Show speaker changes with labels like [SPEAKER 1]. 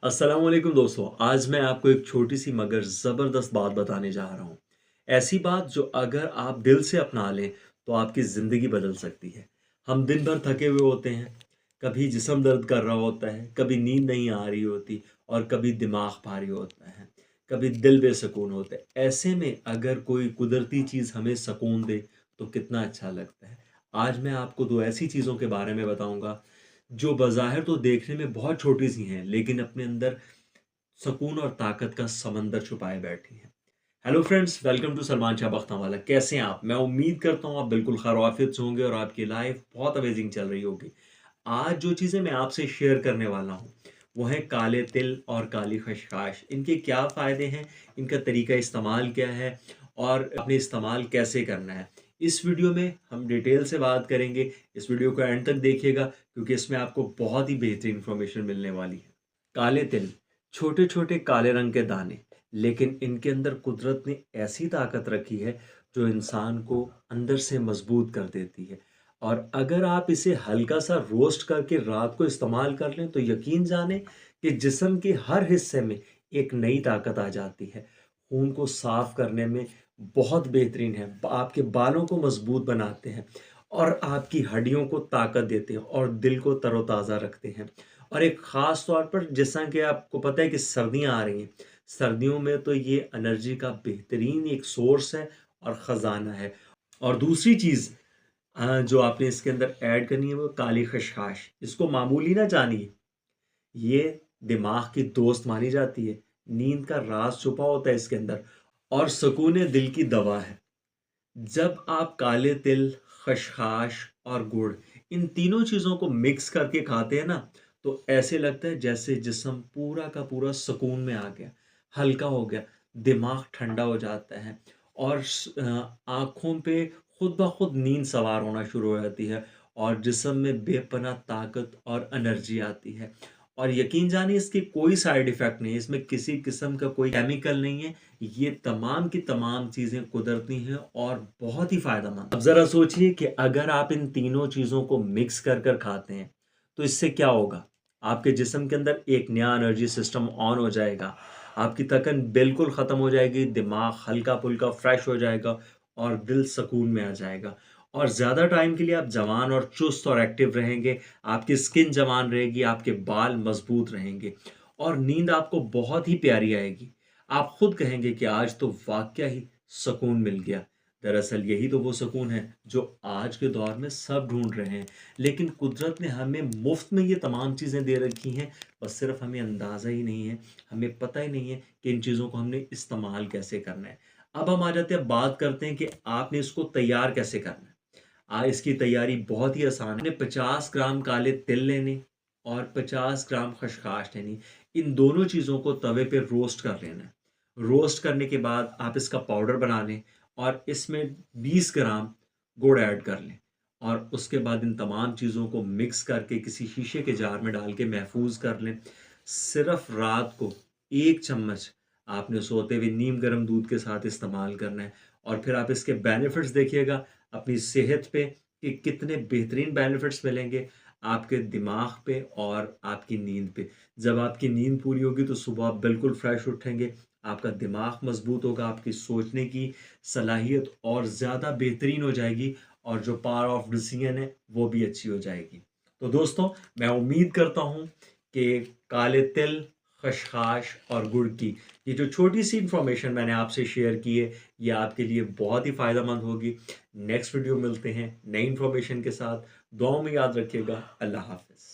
[SPEAKER 1] अस्सलाम वालेकुम दोस्तों। आज मैं आपको एक छोटी सी मगर ज़बरदस्त बात बताने जा रहा हूँ। ऐसी बात जो अगर आप दिल से अपना लें तो आपकी ज़िंदगी बदल सकती है। हम दिन भर थके हुए होते हैं, कभी जिस्म दर्द कर रहा होता है, कभी नींद नहीं आ रही होती और कभी दिमाग भारी होता है, कभी दिल बेसुकून होता है। ऐसे में अगर कोई कुदरती चीज़ हमें सुकून दे तो कितना अच्छा लगता है। आज मैं आपको 2 ऐसी चीज़ों के बारे में बताऊँगा जो बज़ाहिर तो देखने में बहुत छोटी-सी हैं, लेकिन अपने अंदर सुकून और ताकत का समंदर छुपाए बैठी हैं। Hello friends, welcome to Salman Shah Bakhtawala. कैसे हैं आप? मैं उम्मीद करता हूँ आप बिल्कुल खैरियत से होंगे और आपकी लाइफ बहुत अमेजिंग चल रही होगी। आज जो चीज़ें मैं आपसे शेयर करने वाला हूँ, वो हैं काले तिल और काली खसखस। इनके क्या फ़ायदे हैं, इनका तरीका इस्तेमाल क्या है और आपने इस्तेमाल कैसे करना है। इस वीडियो में हम डिटेल से बात करेंगे। इस वीडियो को एंड तक देखिएगा क्योंकि इसमें आपको बहुत ही बेहतरीन इन्फॉर्मेशन मिलने वाली है। काले तिल, छोटे-छोटे काले रंग के दाने, लेकिन इनके अंदर कुदरत ने ऐसी ताकत रखी है जो इंसान को अंदर से मजबूत कर देती है। और अगर आप इसे हल्का सा रोस्ट करके रात को इस्तेमाल कर लें तो यकीन जाने कि जिस्म के हर हिस्से में एक नई ताकत आ जाती है। खून को साफ करने में बहुत बेहतरीन है, आपके बालों को मजबूत बनाते हैं और आपकी हड्डियों को ताकत देते हैं और दिल को तरोताज़ा रखते हैं। और एक ख़ास तौर पर जैसा कि आपको पता है कि सर्दियाँ आ रही हैं, सर्दियों में तो ये एनर्जी का बेहतरीन एक सोर्स है और ख़ज़ाना है। और दूसरी चीज़ जो आपने इसके अंदर ऐड करनी है वो काली खसखस। इसको मामूली ना जानिए, ये दिमाग की दोस्त मानी जाती है। नींद का राज छुपा होता है इसके अंदर और सुकून दिल की दवा है। जब आप काले तिल, खसखस और गुड़ इन तीनों चीज़ों को मिक्स करके खाते हैं ना, तो ऐसे लगता है जैसे जिस्म पूरा का पूरा सुकून में आ गया, हल्का हो गया, दिमाग ठंडा हो जाता है और आँखों पे खुद ब खुद नींद सवार होना शुरू हो जाती है और जिस्म में बेपनाह ताकत और एनर्जी आती है। और यकीन जानिए इसके कोई साइड इफ़ेक्ट नहीं है, इसमें किसी किस्म का कोई केमिकल नहीं है। ये तमाम की तमाम चीज़ें कुदरती हैं और बहुत ही फ़ायदेमंद। अब ज़रा सोचिए कि अगर आप इन तीनों चीज़ों को मिक्स कर कर खाते हैं, तो इससे क्या होगा? आपके जिस्म के अंदर एक नया एनर्जी सिस्टम ऑन हो जाएगा, आपकी थकन बिल्कुल ख़त्म हो जाएगी, दिमाग हल्का-फुल्का फ्रेश हो जाएगा और दिल सुकून में आ जाएगा। और ज़्यादा टाइम के लिए आप जवान और चुस्त और एक्टिव रहेंगे, आपकी स्किन जवान रहेगी, आपके बाल मज़बूत रहेंगे और नींद आपको बहुत ही प्यारी आएगी। आप खुद कहेंगे कि आज तो वाक़या ही सुकून मिल गया। दरअसल यही तो वो सुकून है जो आज के दौर में सब ढूँढ रहे हैं। लेकिन कुदरत ने हमें मुफ़्त में ये तमाम चीज़ें दे रखी हैं, बस सिर्फ़ हमें अंदाज़ा ही नहीं है, हमें पता ही नहीं है कि इन चीज़ों को हमने इस्तेमाल कैसे करना है। अब हम आ जाते हैं, बात करते हैं कि आपने इसको तैयार कैसे करना है। इसकी तैयारी बहुत ही आसान है। आपने 50 ग्राम काले तिल लेने और 50 ग्राम खसखस लेनी। इन दोनों चीज़ों को तवे पे रोस्ट कर लेना है। रोस्ट करने के बाद आप इसका पाउडर बना लें और इसमें 20 ग्राम गुड़ ऐड कर लें और उसके बाद इन तमाम चीज़ों को मिक्स करके किसी शीशे के जार में डाल के महफूज कर लें। सिर्फ रात को 1 चम्मच आपने सोते हुए नीम गर्म दूध के साथ इस्तेमाल करना है और फिर आप इसके बेनिफिट्स देखिएगा अपनी सेहत पे कि कितने बेहतरीन बेनिफिट्स मिलेंगे आपके दिमाग पे और आपकी नींद पे। जब आपकी नींद पूरी होगी तो सुबह आप बिल्कुल फ्रेश उठेंगे, आपका दिमाग मज़बूत होगा, आपकी सोचने की सलाहियत और ज़्यादा बेहतरीन हो जाएगी और जो पावर ऑफ डिसीजन है वो भी अच्छी हो जाएगी। तो दोस्तों, मैं उम्मीद करता हूँ कि काले तिल, खसखस और गुड़ की ये जो छोटी-सी इन्फॉर्मेशन मैंने आपसे शेयर की है, ये आपके लिए बहुत ही फ़ायदेमंद होगी। नेक्स्ट वीडियो मिलते हैं नई इन्फॉर्मेशन के साथ। दुआओं में याद रखिएगा। अल्लाह हाफ़िज़।